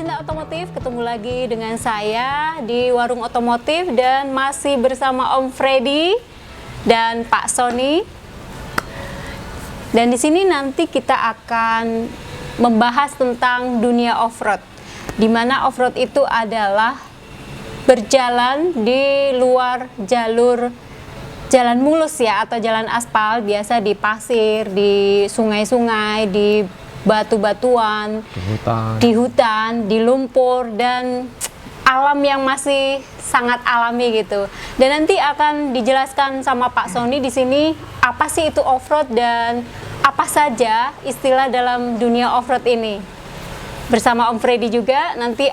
Pecinta otomotif, ketemu lagi dengan saya di Warung Otomotif dan masih bersama Om Freddy dan Pak Sony. Dan di sini nanti kita akan membahas tentang dunia off-road, di mana off-road itu adalah berjalan di luar jalur jalan mulus ya, atau jalan aspal, biasa di pasir, di sungai-sungai, di batu-batuan, di hutan, di lumpur, dan alam yang masih sangat alami gitu. Dan nanti akan dijelaskan sama Pak Sony di sini apa sih itu off-road dan apa saja istilah dalam dunia off-road ini. Bersama Om Freddy juga nanti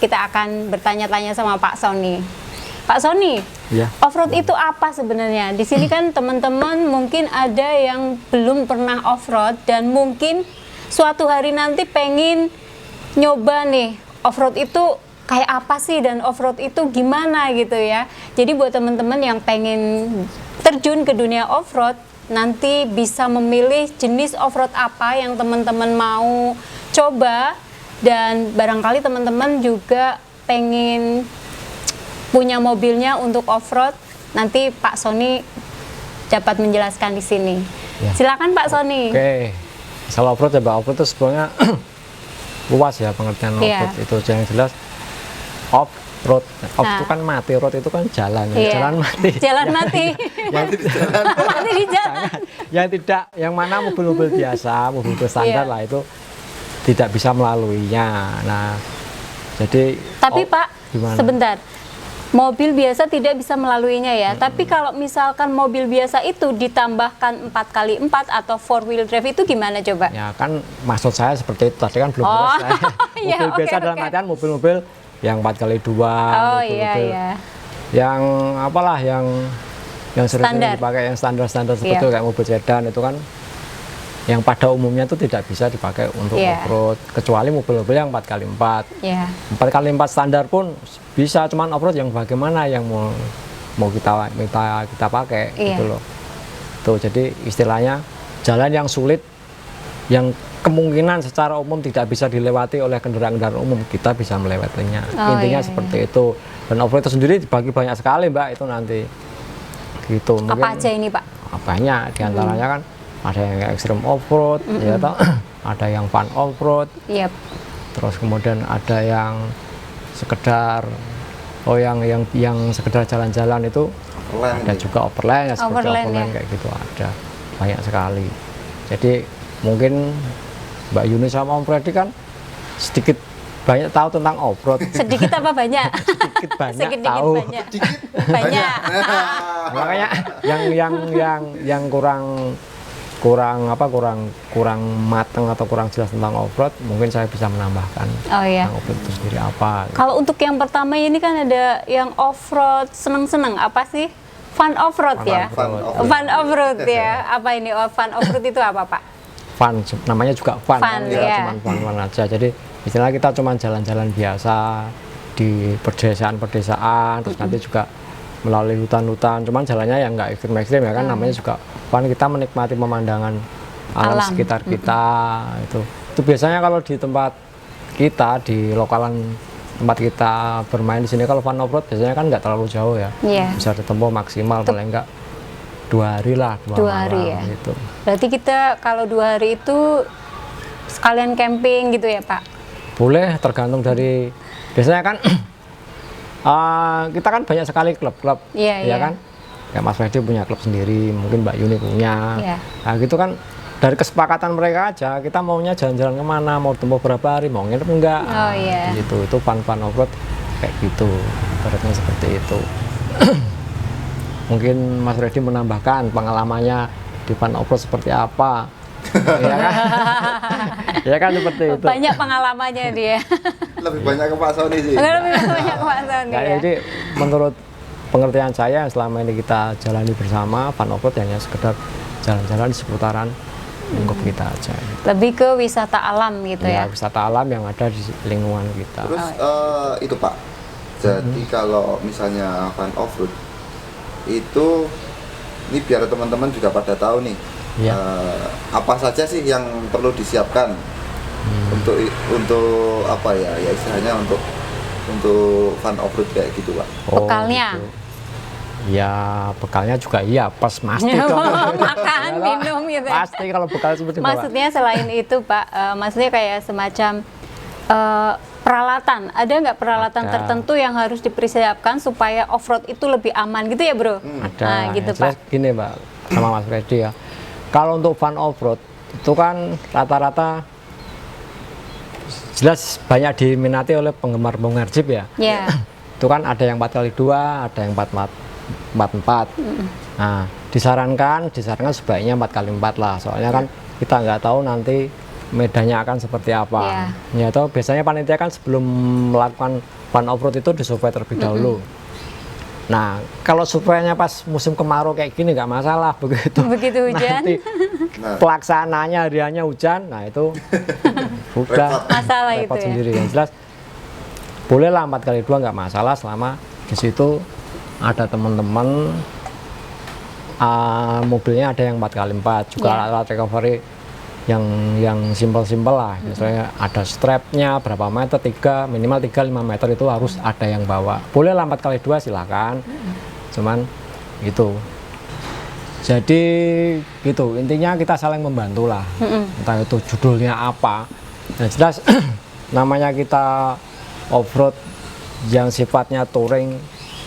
kita akan bertanya-tanya sama Pak Sony. Pak Sony, ya. Off-road itu apa sebenarnya? Di sini kan teman-teman mungkin ada yang belum pernah off-road dan mungkin suatu hari nanti pengen nyoba nih, off-road itu kayak apa sih dan off-road itu gimana gitu ya. Jadi buat teman-teman yang pengen terjun ke dunia off-road, nanti bisa memilih jenis off-road apa yang teman-teman mau coba, dan barangkali teman-teman juga pengen punya mobilnya untuk off-road, nanti Pak Sony dapat menjelaskan di sini. Ya. Silakan Pak Sony. Oke, kalau off-road ya Mbak, off-road itu sebenarnya luas ya pengertian off-road itu. Yang jelas off-road, off itu kan mati, road itu kan jalan, jalan mati. Jalan mati. Mati di jalan. Mati di jalan. Yang tidak, yang mana mobil-mobil biasa, mobil standar lah itu tidak bisa melaluinya. Nah, jadi. Tapi Pak, gimana? Sebentar. Mobil biasa tidak bisa melaluinya ya, tapi kalau misalkan mobil biasa itu ditambahkan 4x4 atau 4-wheel drive itu gimana coba? Ya kan maksud saya seperti itu, tadi kan belum selesai. Ya, mobil biasa dalam artian mobil-mobil yang 4x2, mobil-mobil yang apalah yang sering dipakai, yang standar-standar seperti itu, kayak mobil sedan itu kan yang pada umumnya itu tidak bisa dipakai untuk off-road, kecuali mobil-mobil yang 4x4. 4x4 standar pun bisa, cuman off-road yang bagaimana yang mau kita pakai gitu loh. Tuh, jadi istilahnya jalan yang sulit, yang kemungkinan secara umum tidak bisa dilewati oleh kendaraan-kendaraan umum, kita bisa melewatinya. Intinya seperti itu. Dan off-road itu sendiri dibagi banyak sekali Mbak, itu nanti gitu. Mungkin apa aja ini Pak? Banyak, diantaranya kan ada yang extreme off-road, ya toh, ada yang fun off-road, terus kemudian ada yang sekedar yang sekedar jalan-jalan itu ada juga overland, ya, seperti overland kayak gitu, ada banyak sekali. Jadi mungkin Mbak Yuni sama Om Freddy kan sedikit banyak tahu tentang off-road. Sedikit apa banyak? Sedikit banyak tahu. Banyak. Makanya yang kurang matang atau kurang jelas tentang off-road, mungkin saya bisa menambahkan tentang off-road itu sendiri apa. Kalau untuk yang pertama ini kan ada yang off-road seneng-seneng, apa sih? Fun off-road ya? Fun off-road ya. Apa ini fun off-road itu apa Pak? Fun, namanya juga fun ya. Cuman fun aja. Jadi istilahnya kita cuma jalan-jalan biasa di pedesaan, terus nanti juga melalui hutan-hutan, cuman jalannya yang nggak ekstrim-ekstrim ya kan, namanya juga fun, kita menikmati pemandangan alam sekitar kita. Itu biasanya kalau di tempat kita, di lokalan tempat kita bermain di sini, kalau fun off-road biasanya kan nggak terlalu jauh ya, bisa ditempuh maksimal paling nggak 2 hari lah, 2 hari ya gitu. Berarti kita kalau 2 hari itu sekalian camping gitu ya Pak? Boleh, tergantung dari, biasanya kan kita kan banyak sekali klub-klub, ya kan? Kayak Mas Freddy punya klub sendiri, mungkin Mbak Yuni punya. Nah gitu kan, dari kesepakatan mereka aja, kita maunya jalan-jalan kemana, mau tempuh berapa hari, mau nginep enggak. Gitu, itu fun off-road kayak gitu, ibaratnya seperti itu. Mungkin Mas Freddy menambahkan pengalamannya di fun off-road seperti apa. Ya kan? Ya kan seperti itu. Banyak pengalamannya dia. Lebih banyak ke Pak Sony sih. Lebih banyak ke Pak Sony. Ya, jadi menurut pengertian saya yang selama ini kita jalani bersama, fun off-road hanya sekedar jalan-jalan di seputaran lingkup kita aja. Lebih ke wisata alam gitu ya? Wisata alam yang ada di lingkungan kita. Terus itu Pak, jadi kalau misalnya fun off-road itu, ini biar teman-teman juga pada tahu nih, apa saja sih yang perlu disiapkan untuk apa ya istilahnya untuk fun off-road kayak gitu Pak. Bekalnya? Gitu. Ya bekalnya juga iya, pas pasti dong. Makan, minum gitu. Pasti kalau bekal seperti itu. Maksudnya selain itu Pak, maksudnya kayak semacam peralatan. Ada nggak peralatan tertentu yang harus dipersiapkan supaya off-road itu lebih aman gitu ya bro? Ada. Nah, gitu Pak. Gini Pak, sama Mas Freddy ya. Kalau untuk fun off-road itu kan rata-rata jelas banyak diminati oleh penggemar Jeep ya. Yeah. Itu kan ada yang 4x2, ada yang 4x4. Nah, disarankan sebaiknya 4x4 lah. Soalnya kan kita nggak tahu nanti medannya akan seperti apa. Ya toh biasanya panitia kan sebelum melakukan fun off-road itu disurvey terlebih dahulu. Nah, kalau surveinya pas musim kemarau kayak gini nggak masalah, begitu hujan. Nanti pelaksananya hariannya hujan, nah itu udah masalah repot itu sendiri. Yang jelas bolehlah 4x2 nggak masalah selama di situ ada teman-teman mobilnya ada yang 4x4 juga alat recovery yang simpel-simpel lah, misalnya ada strapnya berapa meter, minimal 3-5 meter itu harus ada yang bawa. Boleh lah 4x2 silakan, cuman gitu. Jadi gitu, intinya kita saling membantu lah, entah itu judulnya apa. Yang jelas namanya kita off-road yang sifatnya touring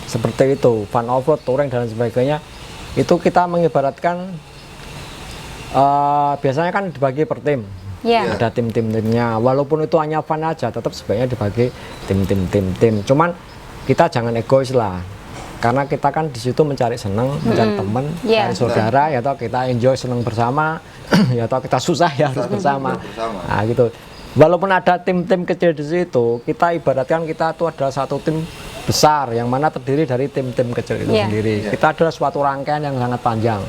seperti itu, fun off-road, touring dan sebagainya, itu kita mengibaratkan biasanya kan dibagi per tim, ada tim-timnya. Walaupun itu hanya fun aja, tetap sebaiknya dibagi tim. Cuman kita jangan egois lah, karena kita kan di situ mencari seneng, mencari teman, mencari saudara, ya toh kita enjoy seneng bersama, ya toh kita susah ya harus bersama. Nah gitu. Walaupun ada tim-tim kecil di situ, kita ibaratkan kita itu adalah satu tim besar yang mana terdiri dari tim-tim kecil itu sendiri. Kita adalah suatu rangkaian yang sangat panjang,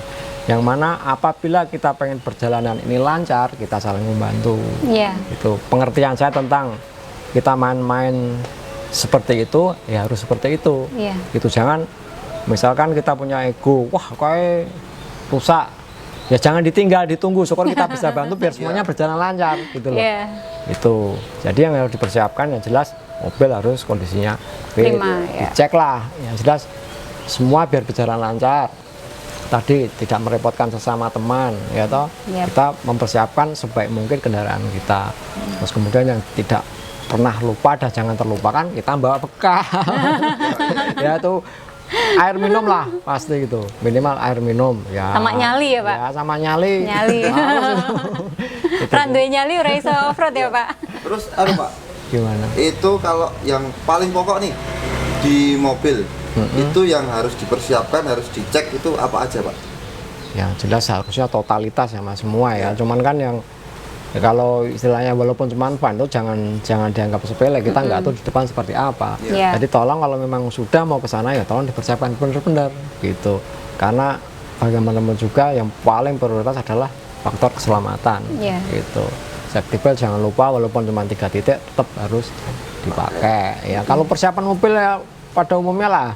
yang mana apabila kita pengen perjalanan ini lancar, kita saling membantu. Itu pengertian saya tentang kita main-main seperti itu, ya harus seperti itu. Itu jangan misalkan kita punya ego, wah kayak rusak, ya jangan ditinggal, ditunggu, syukur kita bisa bantu biar semuanya berjalan lancar gitu loh. Itu jadi yang harus dipersiapkan yang jelas mobil harus kondisinya dicek lah, yang jelas semua biar berjalan lancar. Tadi tidak merepotkan sesama teman, ya toh kita mempersiapkan sebaik mungkin kendaraan kita. Terus kemudian yang tidak pernah lupa dan jangan terlupakan, kita bawa bekal. Ya tuh air minum lah pasti gitu, minimal air minum ya. Sama nyali ya Pak? Ya sama nyali. Randuin nyali ora iso off-road ya Pak? Terus Pak, gimana? Itu kalau yang paling pokok nih di mobil, itu yang harus dipersiapkan, harus dicek itu apa aja Pak? Ya jelas harusnya totalitas sama semua ya. Cuman kan yang ya, kalau istilahnya walaupun cuma fun itu jangan dianggap sepele, kita nggak tahu di depan seperti apa. Jadi tolong kalau memang sudah mau ke sana ya tolong dipersiapkan benar-benar gitu. Karena bagaimanapun juga yang paling prioritas adalah faktor keselamatan gitu. Safety belt jangan lupa, walaupun cuma 3 titik tetap harus dipakai ya. Kalau persiapan mobil ya pada umumnya lah,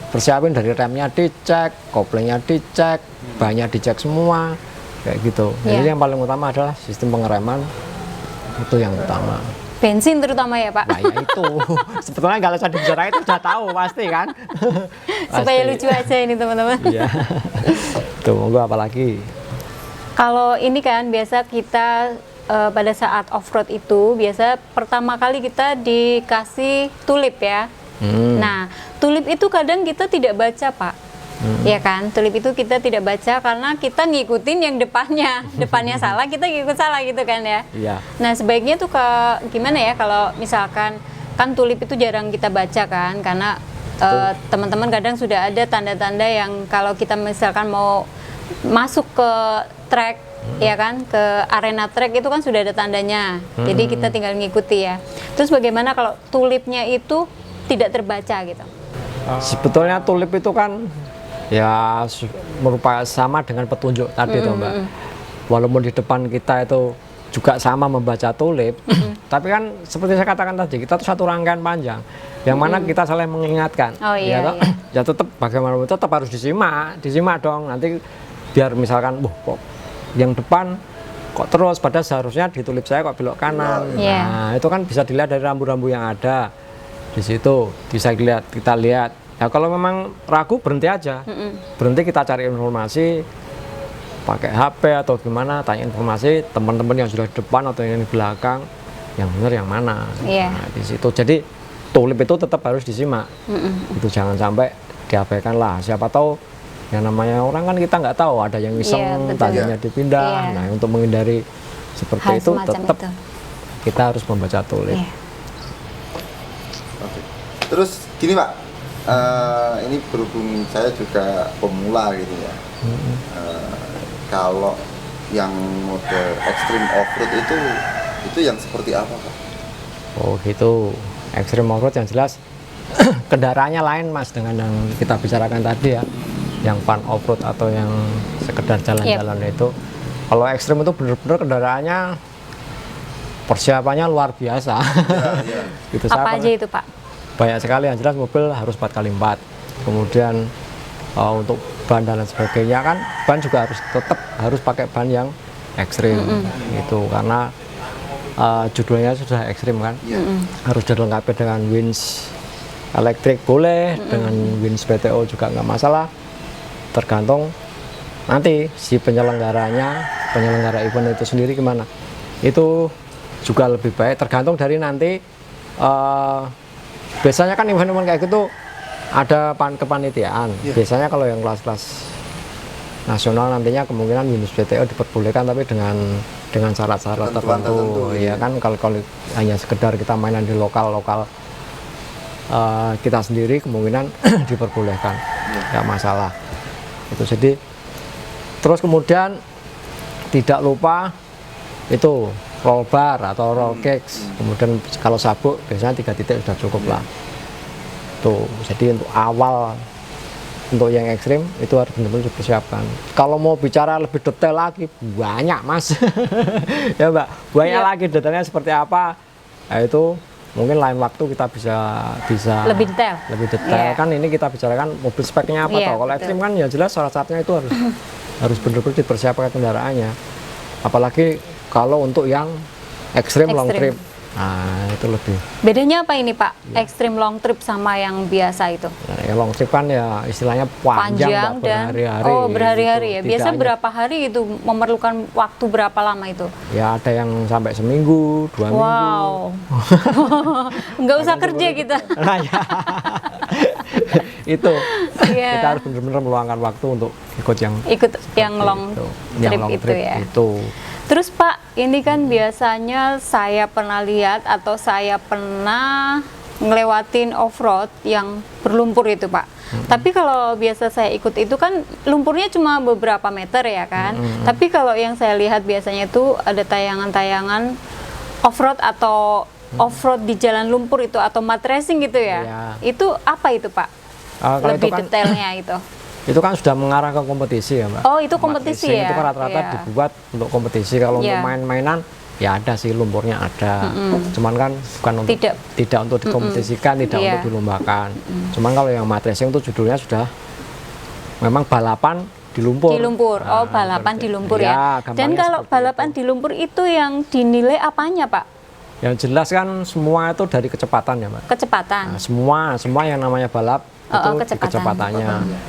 persiapin dari remnya dicek, koplingnya dicek, bannya dicek semua kayak gitu. Jadi yang paling utama adalah sistem pengereman, itu yang utama. Bensin terutama ya Pak? Nah ya itu sebetulnya nggak usah dibicarain, itu udah tahu pasti kan. Supaya lucu aja ini teman-teman. Iya. Tuh monggo apalagi. Kalau ini kan biasa kita pada saat off-road itu biasa pertama kali kita dikasih tulip ya. Nah tulip itu kadang kita tidak baca Pak, ya kan? Tulip itu kita tidak baca karena kita ngikutin yang depannya salah, kita ngikut salah gitu kan ya. Nah sebaiknya tuh gimana ya kalau misalkan kan tulip itu jarang kita baca kan, karena teman-teman kadang sudah ada tanda-tanda yang kalau kita misalkan mau masuk ke track ya kan, ke arena track itu kan sudah ada tandanya, jadi kita tinggal ngikuti ya. Terus bagaimana kalau tulipnya itu tidak terbaca gitu? Sebetulnya tulip itu kan ya merupakan sama dengan petunjuk tadi tuh Mbak. Walaupun di depan kita itu juga sama membaca tulip, tapi kan seperti saya katakan tadi, kita tuh satu rangkaian panjang yang mana kita saling mengingatkan. Ya tetap bagaimanapun tetap harus disimak dong, nanti biar misalkan kok yang depan kok terus, padahal seharusnya di tulip saya kok belok kanan. Iya. Nah, itu kan bisa dilihat dari rambu-rambu yang ada di situ, bisa kita lihat. Ya kalau memang ragu berhenti aja, berhenti, kita cari informasi pakai HP atau gimana, tanya informasi teman-teman yang sudah di depan atau yang di belakang, yang benar yang mana. Iya. Nah, di situ jadi tulip itu tetap harus disimak. Itu jangan sampai diabaikan lah. Siapa tahu yang namanya orang kan kita nggak tahu, ada yang iseng, tadinya dipindah. Nah, untuk menghindari seperti hal itu semacam tetap itu. kita harus membaca tulip. Iya. Oke. Terus gini Pak, ini berhubung saya juga pemula gitu ya. Kalau yang mode extreme off-road itu yang seperti apa Pak? Oh gitu, extreme off-road yang jelas kendaraannya lain Mas dengan yang kita bicarakan tadi ya, yang fun off-road atau yang sekedar jalan-jalan itu. Kalau ekstrim itu benar-benar kendaraannya persiapannya luar biasa. Ya. Gitu. Apa aja itu Pak? Banyak sekali, yang jelas mobil harus 4x4. Kemudian untuk ban dan lain sebagainya kan, ban juga tetap harus pakai ban yang ekstrim. Itu karena judulnya sudah ekstrim kan. Harus dilengkapi dengan winch elektrik boleh, dengan winch PTO juga nggak masalah. Tergantung nanti si penyelenggara event itu sendiri gimana. Itu juga lebih baik, tergantung dari nanti biasanya kan event-event kayak gitu ada kepanitiaan. Biasanya kalau yang kelas-kelas nasional nantinya kemungkinan winch PTO diperbolehkan, tapi dengan syarat-syarat tertentu. Ya kan, kalau hanya sekedar kita mainan di lokal kita sendiri kemungkinan diperbolehkan, nggak masalah. Itu jadi terus kemudian tidak lupa itu roll bar atau roll cakes. Kemudian kalau sabuk biasanya 3 titik sudah cukup lah. Tuh, jadi untuk awal untuk yang ekstrim itu harus benar-benar dipersiapkan. Kalau mau bicara lebih detail lagi banyak Mas. Ya Mbak, banyak lagi detailnya seperti apa. Nah, itu mungkin lain waktu kita bisa lebih detail. Kan ini kita bicarakan mobil speknya apa toh. Kalau ekstrim kan ya jelas syarat-syaratnya itu harus benar-benar dipersiapkan kendaraannya. Apalagi kalau untuk yang ekstrim long trip. Nah, itu lebih. Bedanya apa ini Pak? Ekstrim long trip sama yang biasa itu? Nah, yang long trip kan ya istilahnya panjang dan berhari-hari. Oh, berhari-hari gitu. ya. Biasa berapa hari itu memerlukan waktu berapa lama itu? Ya ada yang sampai seminggu, 2 minggu. Wow. Nggak usah kerja kita. Nah, ya. Itu kita harus benar-benar meluangkan waktu untuk ikut yang long trip ya. Itu. Terus Pak, ini kan biasanya saya pernah lihat atau saya pernah ngelewatin off-road yang berlumpur itu Pak. Tapi kalau biasa saya ikut itu kan lumpurnya cuma beberapa meter ya kan. Tapi kalau yang saya lihat biasanya itu ada tayangan-tayangan off-road atau off-road di jalan lumpur itu atau mud racing gitu ya. Itu apa itu Pak? Lebih detailnya itu. Itu kan sudah mengarah ke kompetisi ya Mbak. Oh, itu kompetisi ya? Itu kan rata-rata dibuat untuk kompetisi. Kalau untuk main-mainan ya ada sih, lumpurnya ada. Cuman kan bukan untuk tidak untuk dikompetisikan, tidak untuk dilombakan. Cuman kalau yang mud racing itu judulnya sudah memang balapan di lumpur. Di lumpur. Oh, balapan di lumpur ya. Dan kalau balapan di lumpur itu yang dinilai apanya Pak? Yang jelas kan semua itu dari kecepatan ya Mbak. Kecepatan. Nah, semua yang namanya balap itu kecepatannya.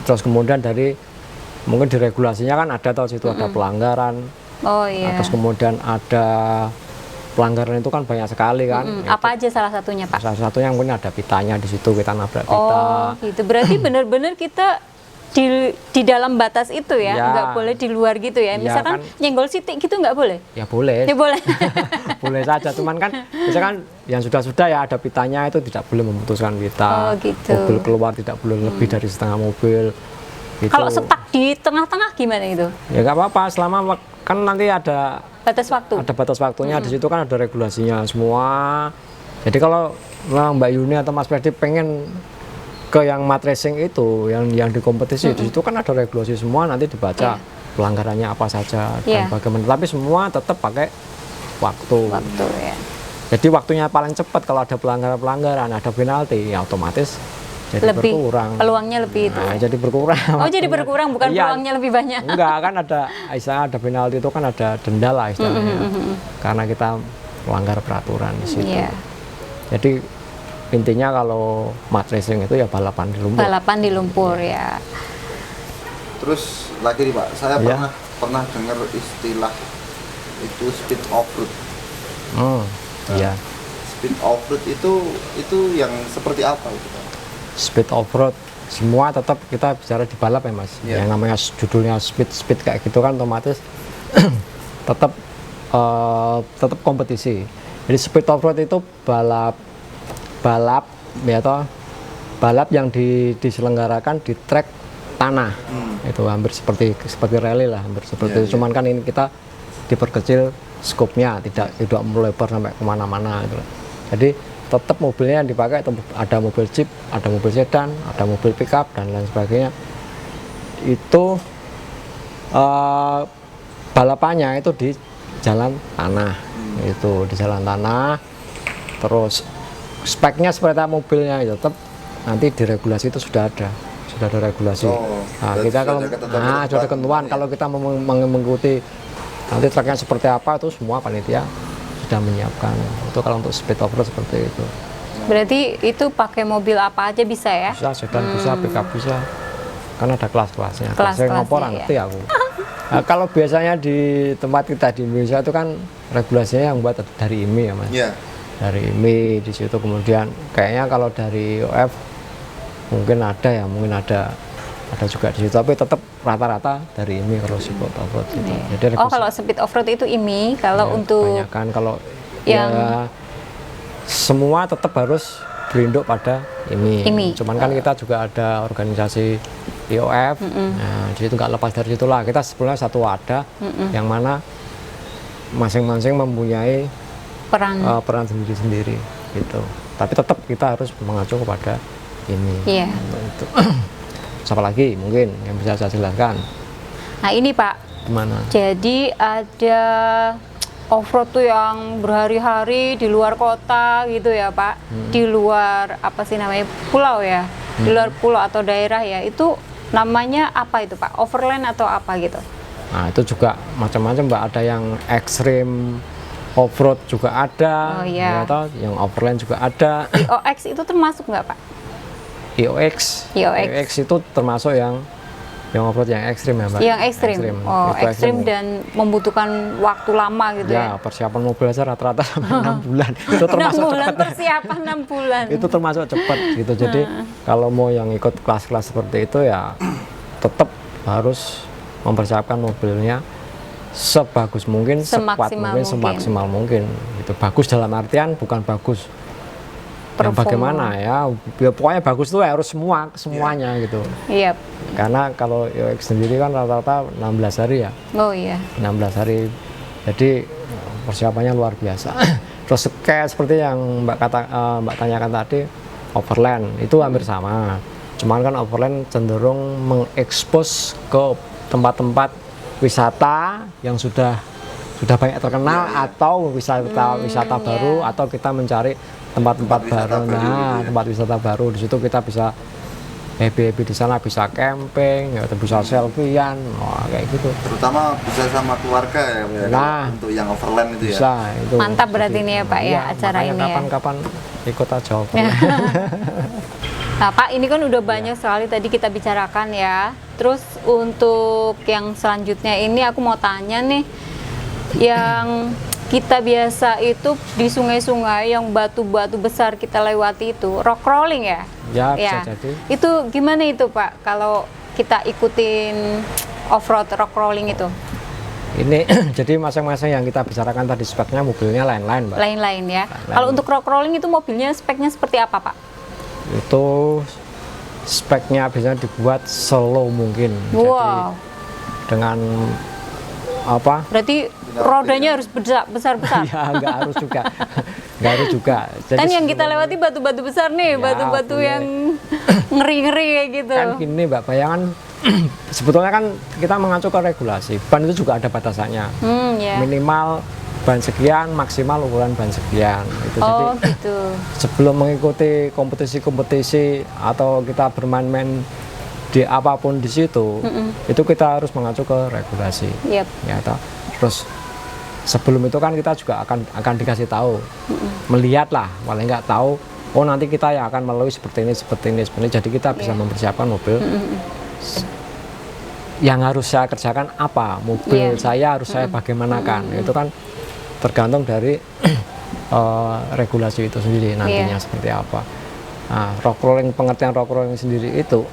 Terus kemudian dari mungkin di regulasinya kan ada atau situ ada pelanggaran. Oh iya. Terus kemudian ada pelanggaran itu kan banyak sekali kan. Apa aja salah satunya Pak? Salah satunya mungkin ada pitanya di situ, kita nabrak pita. Oh gitu. Berarti benar-benar kita di dalam batas itu ya, nggak boleh di luar gitu ya. Misalkan kan, nyenggol sitik gitu nggak boleh? Ya boleh. Ya boleh. Boleh saja, cuman kan misalkan yang sudah ya ada pitanya itu tidak boleh memutuskan pita. Oh, gitu. Mobil keluar tidak boleh lebih dari setengah mobil. Gitu. Kalau stuck di tengah-tengah gimana itu? Ya nggak apa-apa, selama kan nanti ada batas waktu. Ada batas waktunya, di situ kan ada regulasinya semua. Jadi kalau Mbak Yuni atau Mas Ferdi pengen ke yang mud racing itu, yang di kompetisi, di situ kan ada regulasi semua, nanti dibaca pelanggarannya apa saja dan bagaimana. Tapi semua tetap pakai waktu ya. Jadi waktunya paling cepat kalau ada pelanggaran, ada penalti, ya otomatis jadi lebih berkurang. peluangnya lebih itu. Nah, jadi berkurang. Oh, jadi berkurang bukan Iya. peluangnya lebih banyak. Enggak, kan ada penalti itu kan ada denda lah istilahnya. Karena kita melanggar peraturan di situ. Iya. Jadi intinya kalau mud racing itu ya balapan di lumpur. Balapan di lumpur ya. Terus lagi nih Pak, saya Iya. pernah dengar istilah itu speed off-road. Iya. Speed off-road itu yang seperti apa itu Pak? Speed off-road semua tetap kita bicara di balap ya Mas. Iya. Yang namanya judulnya speed kayak gitu kan otomatis tetap tetap kompetisi. Jadi speed off-road itu balap ya toh, balap yang diselenggarakan di trek tanah. Itu hampir seperti rally lah, hampir seperti Iya, itu. Cuman kan ini kita diperkecil skopnya, tidak melebar sampai kemana-mana gitu. Jadi tetap mobilnya yang dipakai ada mobil jeep, ada mobil sedan, ada mobil pickup dan lain sebagainya. Itu balapannya itu di jalan tanah, itu di jalan tanah. Terus speknya seperti apa mobilnya ya tetap nanti diregulasi itu sudah ada regulasi. Nah, kita kalau sudah ada ketentuan kalau kita mengikuti nanti truknya seperti apa itu semua panitia sudah menyiapkan. Itu kalau untuk speed off-road seperti itu. Berarti itu pakai mobil apa aja bisa ya? Bisa sedan bisa, pickup bisa. Kan ada kelas-kelasnya. Kelas-kelasnya, Saya ngopor ngerti aku. Nah, kalau biasanya di tempat kita di Indonesia itu kan regulasinya yang buat dari IMI ya Mas. Iya. Dari IMI di situ, kemudian kayaknya kalau dari OF mungkin ada juga di situ, tapi tetap rata-rata dari IMI kalau speed off-road gitu. Jadi Kalau speed off-road itu IMI, kalau untuk kebanyakan kalau yang ya semua tetap harus berinduk pada IMI. Cuman kan kita juga ada organisasi IOF, nah di situ nggak lepas dari situlah. Kita sebenarnya satu wadah yang mana masing-masing mempunyai peran sendiri-sendiri gitu. Tapi tetap kita harus mengacu kepada ini. Iya. Itu. Siapa lagi mungkin yang bisa saya jelaskan? Nah ini Pak, Gimana? jadi ada off-road tuh yang berhari-hari di luar kota gitu ya Pak, di luar apa sih namanya pulau ya, di luar pulau atau daerah ya, itu namanya apa itu Pak? Overland atau apa gitu? Nah itu juga macam-macam Mbak, ada yang ekstrim off-road juga ada, Oh, iya. ya toh, yang overland juga ada. IOX itu termasuk nggak Pak? IOX itu termasuk yang off-road yang ekstrim ya Mbak? Yang ekstrim. Oh, Itu ekstrim dan membutuhkan waktu lama gitu ya? Ya, persiapan mobil aja rata-rata sampai 6 bulan. Itu 6 termasuk bulan cepat. persiapan 6 bulan. Itu termasuk cepat gitu. Jadi kalau mau yang ikut kelas-kelas seperti itu ya tetap harus mempersiapkan mobilnya sebagus mungkin, sekuat mungkin, semaksimal mungkin. Itu bagus dalam artian bukan bagus yang bagaimana ya pokoknya bagus tuh harus semuanya gitu. Iya. Karena kalau IOX sendiri kan rata-rata 16 hari ya. Oh iya. 16 hari. Jadi persiapannya luar biasa. Terus kayak seperti yang Mbak tanyakan tadi, overland itu hampir sama. Cuman kan overland cenderung mengekspos ke tempat-tempat wisata yang sudah banyak terkenal atau wisata baru atau kita mencari tempat-tempat baru. Nah, tempat wisata baru di situ kita bisa happy di sana, bisa camping, atau bisa selfie-an, kayak gitu. Terutama bisa sama keluarga ya, Nah, untuk yang overland itu bisa, ya. itu. Mantap berarti ini ya Pak ya, acara ini ya. Kapan-kapan ikut aja overland. Nah Pak, ini kan udah banyak sekali tadi kita bicarakan ya. Terus untuk yang selanjutnya ini aku mau tanya nih, yang kita biasa itu di sungai-sungai yang batu-batu besar kita lewati itu rock crawling ya? Ya, bisa jadi. Itu gimana itu Pak kalau kita ikutin off-road rock crawling itu? Ini jadi masing-masing yang kita bicarakan tadi speknya mobilnya lain-lain Mbak. Lain-lain ya. Kalau untuk rock crawling itu mobilnya speknya seperti apa Pak? Itu speknya biasanya dibuat slow mungkin. Wow. Jadi dengan apa? Berarti rodanya harus besar-besar. Ya nggak harus juga, nggak harus juga. Jadi Kan yang kita lewati batu-batu besar nih, Ya, batu-batu boleh. yang ngeri-ngeri kayak gitu. kan gini Mbak, bayangan sebetulnya kan kita mengacu ke regulasi. Ban itu juga ada batasannya. Ya. Minimal ban sekian, maksimal ukuran ban sekian. Itu Oh jadi gitu. sebelum mengikuti kompetisi-kompetisi atau kita bermain-main di apapun di situ, itu kita harus mengacu ke regulasi. Yep. Ya, toh. Terus sebelum itu kan kita juga akan dikasih tahu, melihat lah, paling nggak tahu. Oh nanti kita yang akan melalui seperti ini, seperti ini, seperti ini. Jadi kita bisa mempersiapkan mobil. Yang harus saya kerjakan apa, mobil saya harus saya bagaimanakan. Itu kan tergantung dari regulasi itu sendiri nantinya seperti apa. Nah, rock crawling, pengertian rock crawling sendiri itu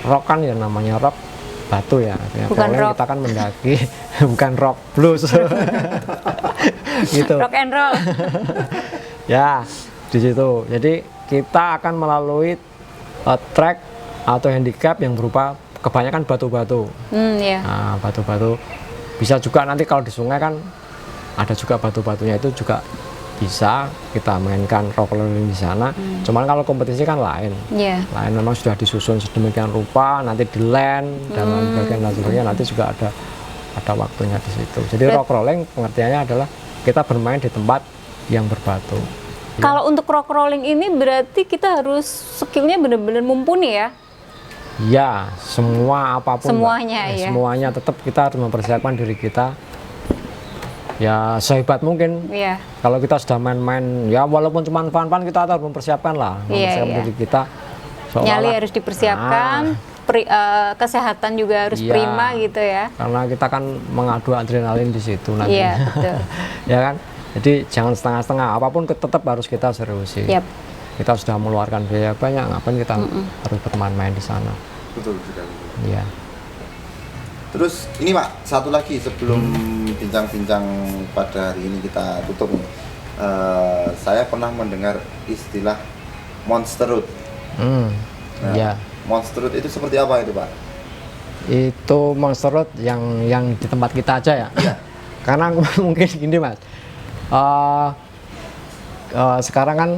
rock kan ya namanya rock batu ya. Bukan rock. Kita kan mendaki, bukan rock blues. Gitu. Rock and roll. Ya, di situ. Jadi kita akan melalui track atau handicap yang berupa kebanyakan batu-batu. Iya. Nah, batu-batu bisa juga nanti kalau di sungai kan ada juga batu-batunya, itu juga bisa kita mainkan rock crawling di sana. Cuman kalau kompetisi kan lain. Iya. Lain memang sudah disusun sedemikian rupa, nanti di land dan lain sebagainya, nanti juga ada waktunya di situ. Jadi rock crawling pengertiannya adalah kita bermain di tempat yang berbatu. Kalau untuk rock crawling ini berarti kita harus skillnya benar-benar mumpuni ya? Ya, semua apapun. Semuanya Mbak. ya. Semuanya tetap kita harus mempersiapkan diri kita. Ya sehebat mungkin. Iya. Kalau kita sudah main-main, ya walaupun cuma fun-fun, kita harus mempersiapkan lah, mempersiapkan diri kita. Nyali harus dipersiapkan, kesehatan juga harus prima gitu ya. Karena kita kan mengadu adrenalin di situ nanti. Iya, betul. Ya kan? Jadi jangan setengah-setengah, apapun tetap harus kita seriusi. Yep. Kita sudah mengeluarkan biaya banyak, ngapain kita harus bermain-main di sana. Betul sekali. Iya. Terus ini Pak, satu lagi sebelum bincang-bincang pada hari ini kita tutup nih. Saya pernah mendengar istilah monster road. Nah, Iya. monster road itu seperti apa itu Pak? Itu monster road yang di tempat kita aja ya. Iya. Karena mungkin gini Mas, sekarang kan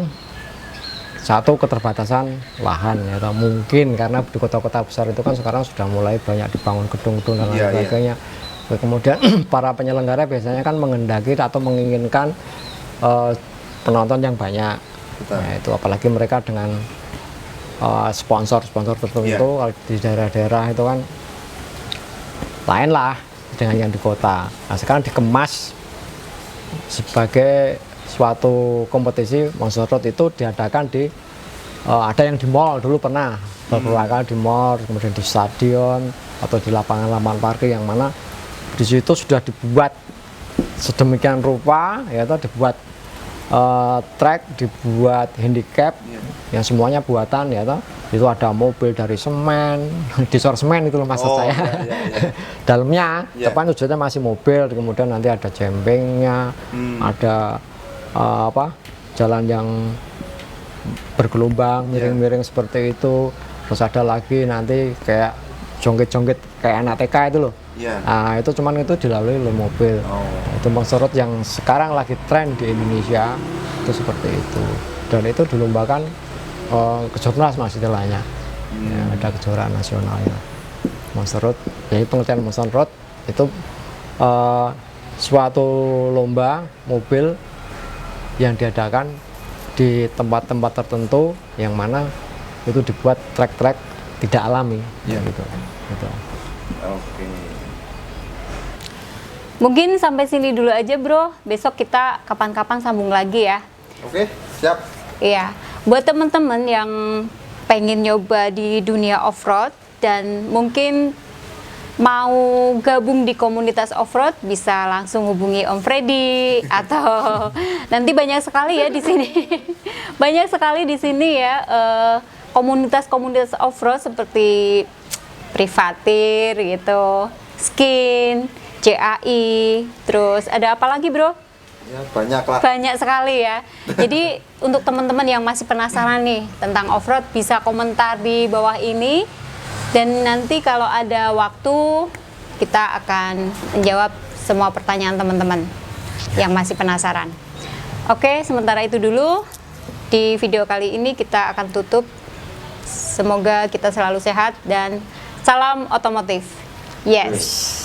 satu keterbatasan lahan ya, atau mungkin karena di kota-kota besar itu kan sekarang sudah mulai banyak dibangun gedung-gedung dan lain sebagainya. Kemudian para penyelenggara biasanya kan mengendaki atau menginginkan penonton yang banyak. Nah, itu apalagi mereka dengan sponsor-sponsor tertentu. Kalau di daerah-daerah itu kan lain lah dengan yang di kota. Nah, sekarang dikemas sebagai suatu kompetisi. Monster Road itu diadakan di ada yang di mall dulu pernah beberapa kali di mall, kemudian di stadion atau di lapangan parkir, yang mana di situ sudah dibuat sedemikian rupa ya, atau dibuat track, dibuat handicap yang semuanya buatan ya, toh. Itu ada mobil dari semen, disor semen itu loh maksud saya. Dalamnya depan tujuannya masih mobil, kemudian nanti ada jembengnya, ada jalan yang bergelombang miring-miring seperti itu. Terus ada lagi nanti kayak jongket-jongket kayak anak TK itu loh. Nah, itu cuman itu dilalui oleh mobil. Itu Monster Road yang sekarang lagi tren di Indonesia itu seperti itu. Dan itu dilombakan ke Jurnas Mas istilahnya. Ya, ada kejuaraan nasionalnya. Monster Road, jadi pengertian Monster Road itu suatu lomba mobil yang diadakan di tempat-tempat tertentu yang mana itu dibuat trek-trek tidak alami, gitu. Oke. Mungkin sampai sini dulu aja bro, besok kita kapan-kapan sambung lagi ya. Oke, siap. Iya, buat teman-teman yang pengen nyoba di dunia off-road dan mungkin mau gabung di komunitas off-road, bisa langsung hubungi Om Freddy atau nanti banyak sekali ya di sini. Banyak sekali di sini ya komunitas-komunitas off-road seperti Privatir gitu, Skin, CAI, terus ada apa lagi bro? Ya, banyak lah. Banyak sekali ya. Jadi untuk teman-teman yang masih penasaran nih tentang off-road, bisa komentar di bawah ini. Dan nanti kalau ada waktu, kita akan menjawab semua pertanyaan teman-teman yang masih penasaran. Oke, sementara itu dulu. Di video kali ini kita akan tutup. Semoga kita selalu sehat dan salam otomotif. Yes.